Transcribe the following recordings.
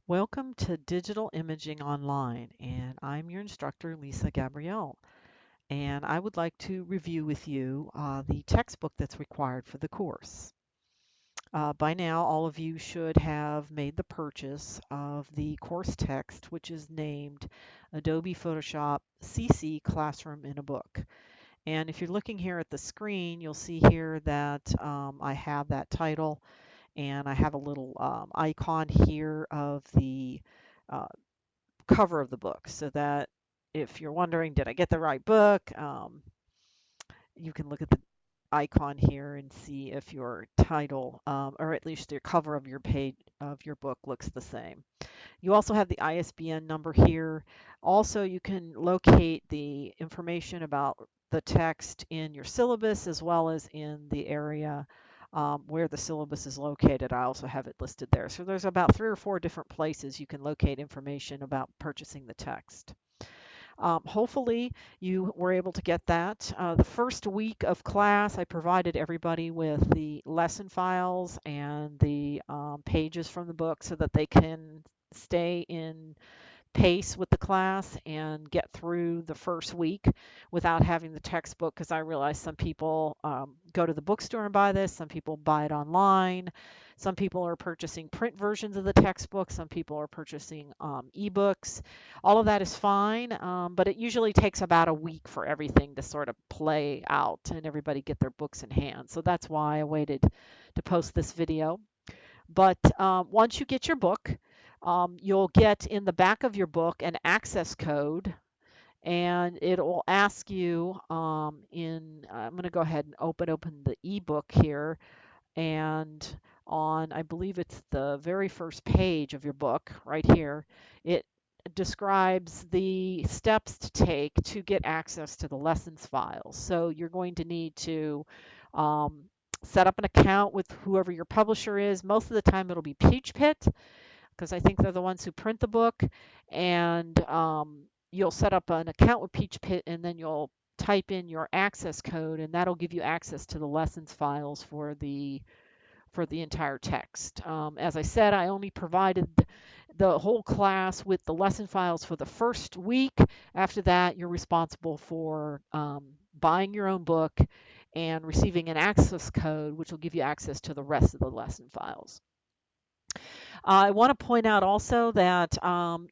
Welcome to Digital Imaging Online, and I'm your instructor, Lisa Gabrielle. And I would like to review with you the textbook that's required for the course. By now, all of you should have made the purchase of the course text, which is named Adobe Photoshop CC Classroom in a Book. And if you're looking here at the screen, you'll see here that I have that title, and I have a little icon here of the uh, cover of the book, so that if you're wondering, did I get the right book, you can look at the icon here and see if your title, or at least your cover of your page of your book, looks the same. You also have the ISBN number here. Also, you can locate the information about the text in your syllabus as well as in the area where the syllabus is located. I also have it listed there. So there's about 3 or 4 different places you can locate information about purchasing the text. Hopefully you were able to get that. The first week of class, I provided everybody with the lesson files and the pages from the book so that they can stay in pace with the class and get through the first week without having the textbook, because I realize some people go to the bookstore and buy this, some people buy it online, some people are purchasing print versions of the textbook, some people are purchasing ebooks. All of that is fine, but it usually takes about a week for everything to sort of play out and everybody get their books in hand. So that's why I waited to post this video. But once you get your book, you'll get in the back of your book an access code, and it will ask you I'm going to go ahead and open the ebook here, and on, I believe it's the very first page of your book right here, it describes the steps to take to get access to the lessons files. So you're going to need to um, set up an account with whoever your publisher is. Most of the time it'll be PeachPit, because I think they're the ones who print the book, and you'll set up an account with PeachPit, and then you'll type in your access code, and that'll give you access to the lessons files for the entire text. As I said, I only provided the whole class with the lesson files for the first week. After that, you're responsible for buying your own book and receiving an access code, which will give you access to the rest of the lesson files. I want to point out also that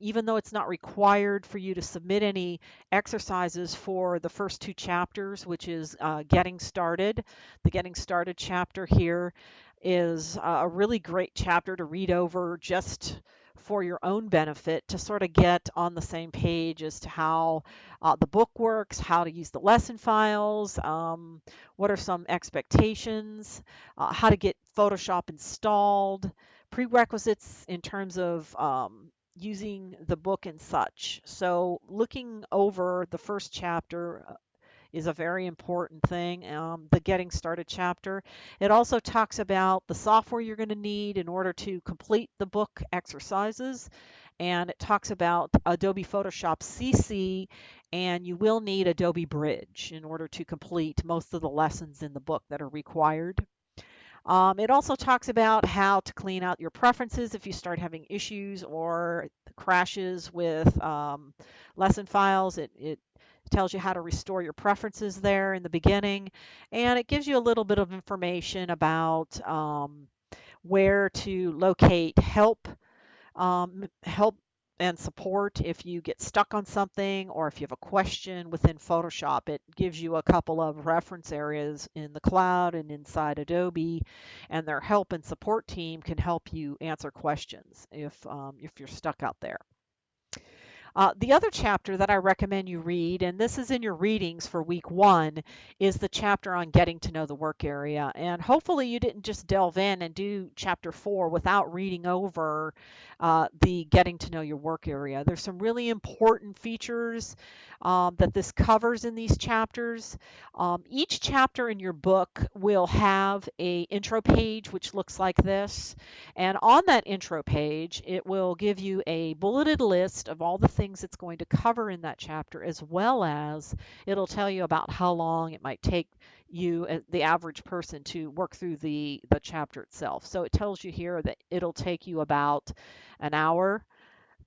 even though it's not required for you to submit any exercises for the first 2 chapters, which is Getting Started, the Getting Started chapter here is a really great chapter to read over just for your own benefit, to sort of get on the same page as to how the book works, how to use the lesson files, what are some expectations, how to get Photoshop installed, prerequisites in terms of using the book and such. So looking over the first chapter is a very important thing, the Getting Started chapter. It also talks about the software you're going to need in order to complete the book exercises, and it talks about Adobe Photoshop CC, and you will need Adobe Bridge in order to complete most of the lessons in the book that are required. It also talks about how to clean out your preferences if you start having issues or crashes with lesson files. It tells you how to restore your preferences there in the beginning, and it gives you a little bit of information about where to locate help and support if you get stuck on something or if you have a question within Photoshop. It gives you a couple of reference areas in the cloud and inside Adobe, and their help and support team can help you answer questions if you're stuck out there. The other chapter that I recommend you read, and this is in your readings for week 1, is the chapter on getting to know the work area. And hopefully you didn't just delve in and do chapter 4 without reading over the getting to know your work area. There's some really important features that this covers in these chapters. Each chapter in your book will have a intro page which looks like this, and on that intro page it will give you a bulleted list of all the things it's going to cover in that chapter, as well as it'll tell you about how long it might take you, the average person, to work through the chapter itself. So it tells you here that it'll take you about an hour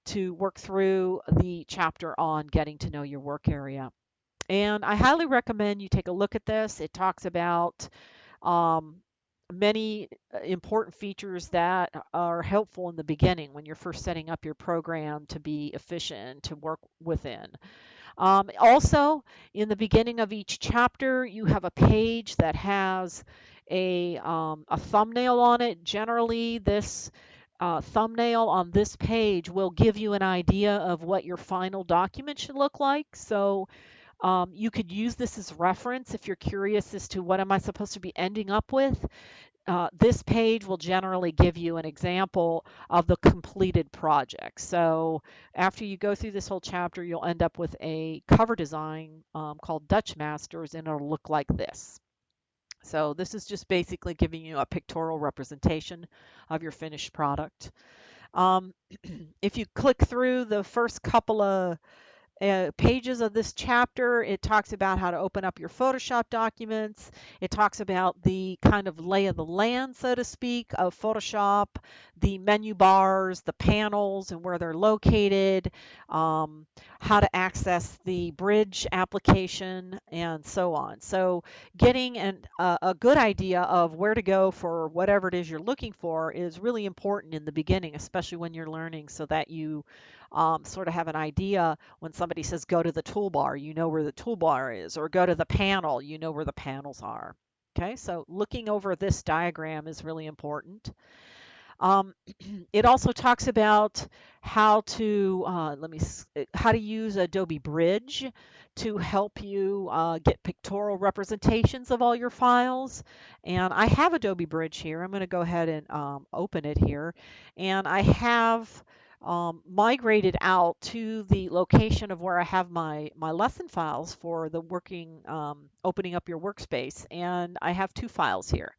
to work through the chapter on getting to know your work area. And I highly recommend you take a look at this. It talks about um, many important features that are helpful in the beginning when you're first setting up your program to be efficient to work within. Also, in the beginning of each chapter, you have a page that has a thumbnail on it. Generally, this thumbnail on this page will give you an idea of what your final document should look like. So you could use this as reference if you're curious as to what am I supposed to be ending up with. This page will generally give you an example of the completed project. So after you go through this whole chapter, you'll end up with a cover design called Dutch Masters, and it'll look like this. So this is just basically giving you a pictorial representation of your finished product. Um, if you click through the first couple of pages of this chapter, it talks about how to open up your Photoshop documents. It talks about the kind of lay of the land, so to speak, of Photoshop, the menu bars, the panels, and where they're located, how to access the Bridge application, and so on. So getting a good idea of where to go for whatever it is you're looking for is really important in the beginning, especially when you're learning, so that you sort of have an idea when somebody says go to the toolbar, you know where the toolbar is, or go to the panel, you know where the panels are. Okay, so looking over this diagram is really important. Um, it also talks about how to how to use Adobe Bridge to help you get pictorial representations of all your files. And I have Adobe Bridge here. I'm going to go ahead and open it here, and I have migrated out to the location of where I have my lesson files for the working opening up your workspace, and I have two files here.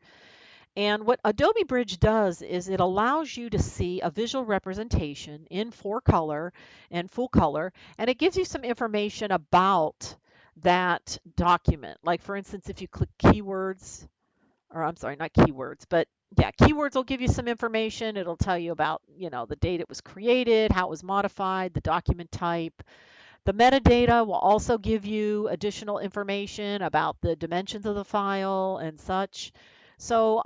And what Adobe Bridge does is it allows you to see a visual representation in 4-color and full color, and it gives you some information about that document. Like for instance, if you click keywords, or I'm sorry, not keywords, but yeah, keywords will give you some information. It'll tell you about, the date it was created, how it was modified, the document type. The metadata will also give you additional information about the dimensions of the file and such. So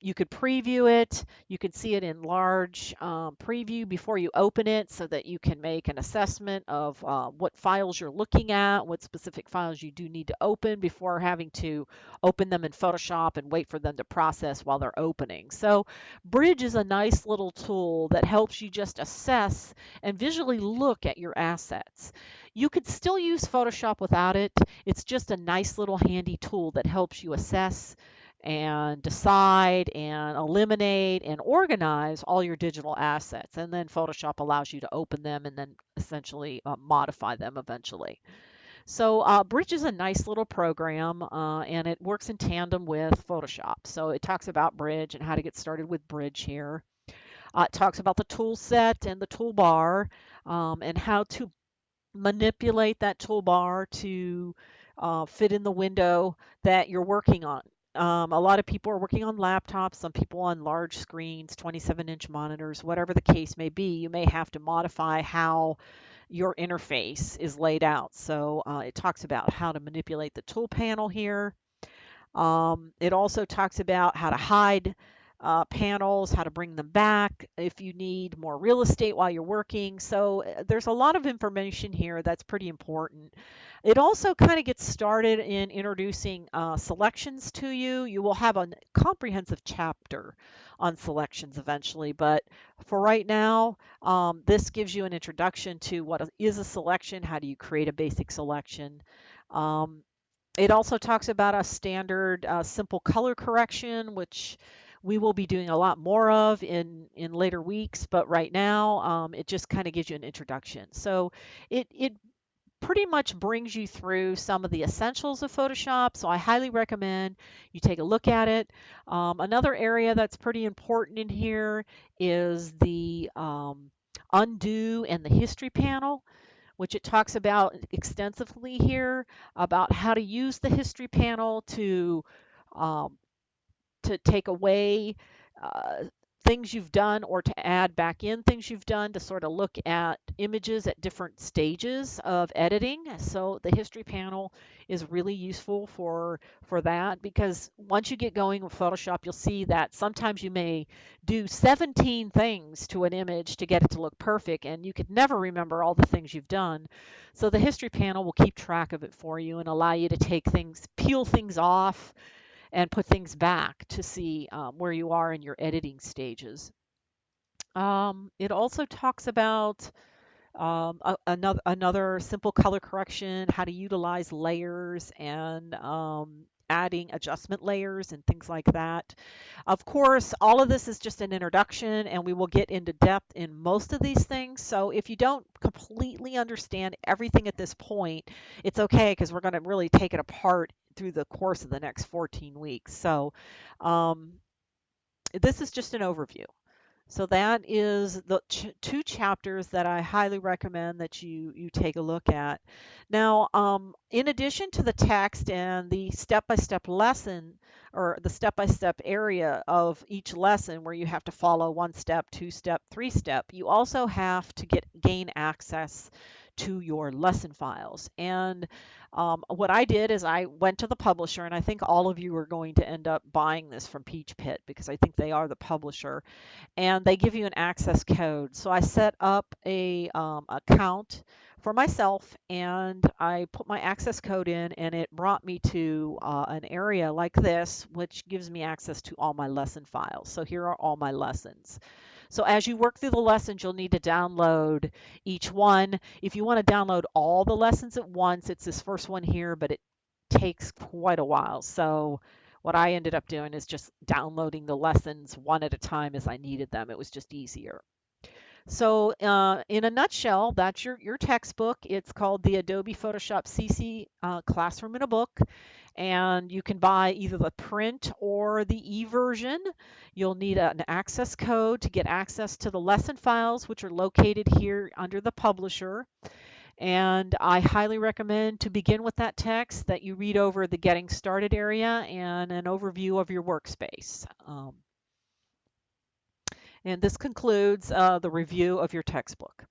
you could preview it. You can see it in large preview before you open it so that you can make an assessment of what files you're looking at, what specific files you do need to open before having to open them in Photoshop and wait for them to process while they're opening. So Bridge is a nice little tool that helps you just assess and visually look at your assets. You could still use Photoshop without it. It's just a nice little handy tool that helps you assess and decide and eliminate and organize all your digital assets. And then Photoshop allows you to open them and then essentially modify them eventually. So Bridge is a nice little program, and it works in tandem with Photoshop. So it talks about Bridge and how to get started with Bridge here. It talks about the tool set and the toolbar, and how to manipulate that toolbar to fit in the window that you're working on. A lot of people are working on laptops, some people on large screens, 27-inch monitors, whatever the case may be. You may have to modify how your interface is laid out. So it talks about how to manipulate the tool panel here. It also talks about how to hide panels, how to bring them back if you need more real estate while you're working. So there's a lot of information here that's pretty important. It also kind of gets started in introducing selections to you. You will have a comprehensive chapter on selections eventually, but for right now, this gives you an introduction to what is a selection, how do you create a basic selection. Um, it also talks about a standard simple color correction, which we will be doing a lot more of in later weeks, but right now it just kind of gives you an introduction. So it pretty much brings you through some of the essentials of Photoshop, so I highly recommend you take a look at it. Another area that's pretty important in here is the undo and the history panel. which it talks about extensively here about how to use the history panel um, to take away uh, things you've done or to add back in things you've done to sort of look at images at different stages of editing. So the history panel is really useful for that because once you get going with Photoshop, you'll see that sometimes you may do 17 things to an image to get it to look perfect, and you could never remember all the things you've done. So the history panel will keep track of it for you and allow you to take things, peel things off, and put things back to see where you are in your editing stages. It also talks about another simple color correction, how to utilize layers and adding adjustment layers and things like that. Of course, all of this is just an introduction, and we will get into depth in most of these things. So if you don't completely understand everything at this point, it's okay because we're going to really take it apart through the course of the next 14 weeks. So um, this is just an overview. So that is the two chapters that I highly recommend that you take a look at. Now, in addition to the text and the step-by-step lesson or the step-by-step area of each lesson where you have to follow one step, two step, three step, you also have to gain access to your lesson files. And what I did is I went to the publisher, and I think all of you are going to end up buying this from Peach Pit because I think they are the publisher, and they give you an access code. So I set up a account for myself, and I put my access code in, and it brought me to an area like this, which gives me access to all my lesson files. So here are all my lessons. So as you work through the lessons, you'll need to download each one. If you want to download all the lessons at once, it's this first one here, but it takes quite a while. So what I ended up doing is just downloading the lessons one at a time as I needed them. It was just easier. So in a nutshell, that's your textbook. It's called the Adobe Photoshop CC Classroom in a Book. And you can buy either the print or the e-version. You'll need an access code to get access to the lesson files, which are located here under the publisher. And I highly recommend to begin with that text that you read over the Getting Started area and an overview of your workspace. And this concludes the review of your textbook.